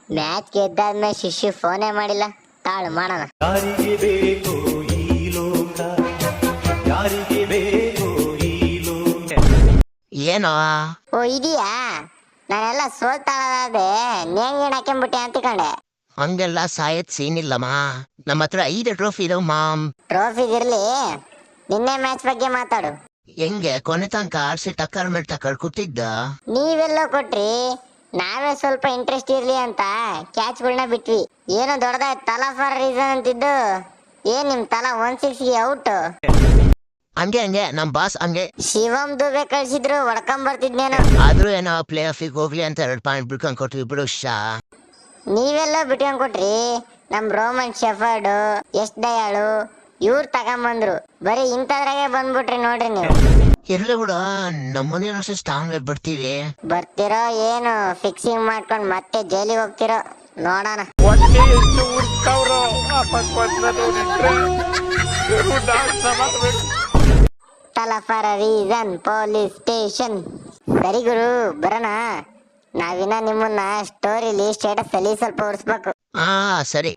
Match ಗೆದ್ದಾದ್ಮೇಲೆ ಶಿಷ್ಯ ಫೋನೇ ಮಾಡಿಲ್ಲ. ತಾಳು ಮಾಡೋಣ. ಯಾರಿಗೆ ಬೇಕು ಈ ಲೋಕ, ಯಾರಿಗೆ ಬೇಕು ಈ ಲೋಕ. ಏನೋ ಓ ಇದೀಯಾ? ನಾನೆಲ್ಲ ಸೋಲ್ತಾಳದೆ ನೇಂಗಿಣ ಹಾಕೊಂಡ್ಬಿಟ್ಟೆ ಅಂತಿಕೊಂಡೆ. ಹಂಗೆಲ್ಲ ಸಾಯತ್ ಸೀನ್ ಇಲ್ಲಮ್ಮ. ನಮ್ಮ ಹತ್ರ 5 ಟ್ರೋಫಿ ಇದಾವ ಮಾಮ್. ಟ್ರೋಫಿ ಇರ್ಲಿ, ನಿನ್ನೆ ಮ್ಯಾಚ್ ಬಗ್ಗೆ ಮಾತಾಡು. ಹೆಂಗೆ ಕೊನೆ ತನಕ ಆರ್ಸಿ ಟಕ್ಕರ್ ಮೇಲೆ ಟಕ್ಕರ್ ಕೂತಿದ್ದ. ನೀವೆಲ್ಲೋ ಕೊಟ್ರಿ, ನಾವೇ ಸ್ವಲ್ಪ ಇಂಟ್ರೆಸ್ಟ್ ಇರ್ಲಿ ಅಂತ ಕ್ಯಾಚ್ಗಳನ್ನ ಬಿಟ್ವಿ. ಏನೋ ದೊಡ್ಡದಾಯ್ತು ತಲಾ ಫಾರ್ ರೀಸನ್ ಅಂತಿದ್ದು. ಏನ್ ನಿಮ್ ತಲಾ 160 ಔಟ್. ಹಂಗೆ ನಮ್ ಬಾಸ್ ಹಂಗೆ. ಶಿವಮ್ ದುಬೆ ಕಳ್ಸಿದ್ರು ಹೊಡ್ಕೊಂಡ್ ಬರ್ತಿದ್ನೇನು. ಆದ್ರೂ ಏನೋ ಪ್ಲೇ ಆಫಿಗೆ ಹೋಗ್ಲಿ ಅಂತ 2 ಪಾಯಿಂಟ್ ಬಿಡ್ಕೊಂಡ್ ಕೊಟ್ವಿ ಬಿಡು ಶಾ. ನೀವೆಲ್ಲ ಬಿಟ್ಕೊಂಡ್ ಕೊಟ್ರಿ. ನಮ್ ರೋಮನ್ ಶೆಫರ್ಡ್, ಎಷ್ಟ್ ದಯಾಳು ಇವ್ರು ತಗೊಂಬಂದ್ರು. ಬರೀ ಇಂಥದ್ರಾಗೆ ಬಂದ್ಬಿಟ್ರಿ ನೋಡ್ರಿ ನೀವು. ಇರ್ಲಿ ಬಿಡು, ನಮ್ಮನೆ ಸ್ಟ್ರಾಂಗ್ ಬರ್ತೀವಿ. ಬರ್ತಿರೋ ಏನು ಫಿಕ್ಸಿಂಗ್ ಮಾಡ್ಕೊಂಡ್ ಮತ್ತೆ ಜೈಲಿಗೆ ಹೋಗ್ತಿರೋ ನೋಡೋಣ. ತಲಾ ಫಾರ್ ರೀಸನ್ ಪೊಲೀಸ್ ಸ್ಟೇಷನ್. ಸರಿ ಗುರು ಬರೋಣ. ನಾವಿನ್ನ ನಿಮ್ಮನ್ನ ಸ್ಟೋರಿಲಿ ಸ್ಟೇಟಸ್ ಅಲ್ಲಿ ಸ್ವಲ್ಪ ಉರ್ಸ್ಬೇಕು. ಸರಿ.